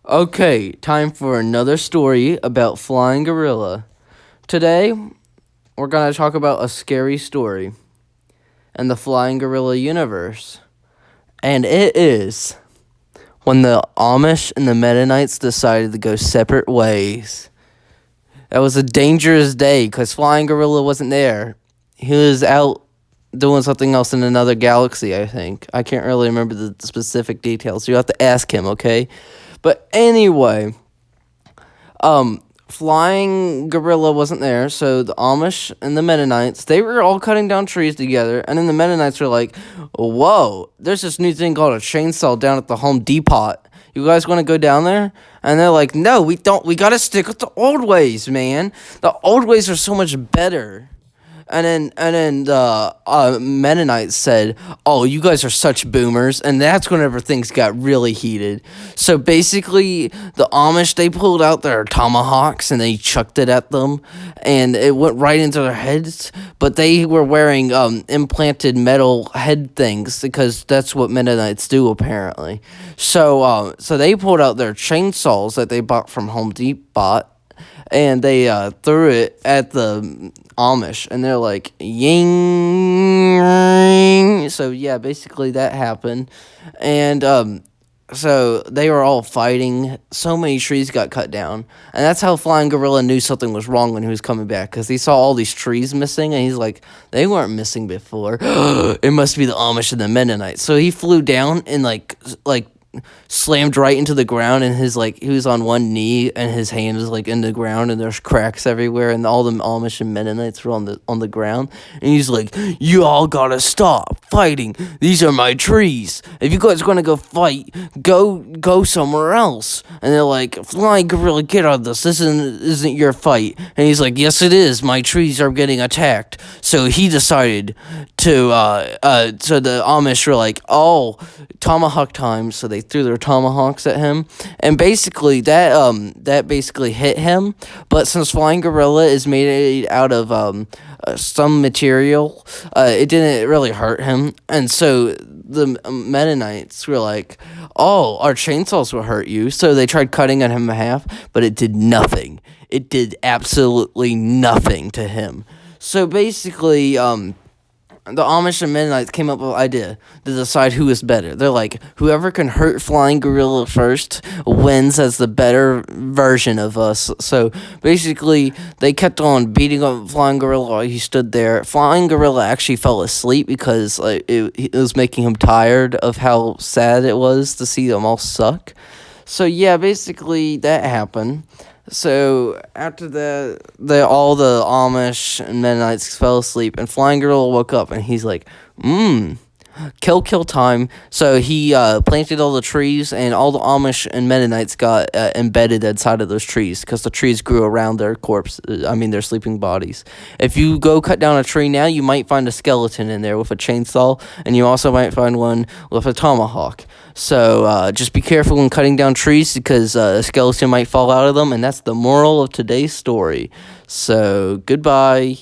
Okay, time for another story about flying gorilla. Today, we're going to talk about a scary story in the flying gorilla universe. And it is when the Amish and the Mennonites decided to go separate ways. That was a dangerous day because flying gorilla wasn't there. He was out doing something else in another galaxy, I think. I can't really remember the specific details. You have to ask him, okay? But anyway, flying gorilla wasn't there, so the Amish and the Mennonites, they were all cutting down trees together, and then the Mennonites were like, whoa, there's this new thing called a chainsaw down at the Home Depot. You guys want to go down there? And they're like, no, we don't. We got to stick with the old ways, man. The old ways are so much better. And then the Mennonites said, "Oh, you guys are such boomers," and that's whenever things got really heated. So basically, the Amish, they pulled out their tomahawks and they chucked it at them, and it went right into their heads. But they were wearing implanted metal head things because that's what Mennonites do apparently. So they pulled out their chainsaws that they bought from Home Depot, and they threw it at the Amish, and they're like, ying. So yeah, basically that happened, and so they were all fighting. So many trees got cut down, and that's how Flying Gorilla knew something was wrong when he was coming back, because he saw all these trees missing, and he's like, they weren't missing before. It must be the Amish and the Mennonites. So he flew down and like slammed right into the ground, and he was on one knee and his hand is like in the ground, and there's cracks everywhere, and all the Amish and Mennonites were on the ground, and he's like, you all gotta stop fighting, these are my trees, if you guys gonna go fight, go somewhere else. And they're like, Flying Gorilla, get out of this isn't your fight. And he's like, yes it is, my trees are getting attacked. So he decided to so the Amish were like, oh, tomahawk time. So they threw their tomahawks at him, and basically that basically hit him. But since Flying Gorilla is made out of some material, it didn't really hurt him. And so the Mennonites were like, oh, our chainsaws will hurt you. So they tried cutting him in half, but it did nothing. It did absolutely nothing to him. So basically, the Amish and Mennonites came up with an idea to decide who is better. They're like, whoever can hurt Flying Gorilla first wins as the better version of us. So basically, they kept on beating up Flying Gorilla while he stood there. Flying Gorilla actually fell asleep because it was making him tired of how sad it was to see them all suck. So yeah, basically that happened. So after that, all the Amish and Mennonites fell asleep, and Flying Gorilla woke up, and he's like, kill time. So he planted all the trees, and all the Amish and Mennonites got embedded inside of those trees, because the trees grew around their their sleeping bodies. If you go cut down a tree now, you might find a skeleton in there with a chainsaw, and you also might find one with a tomahawk. So just be careful when cutting down trees, because a skeleton might fall out of them, and that's the moral of today's story. So goodbye.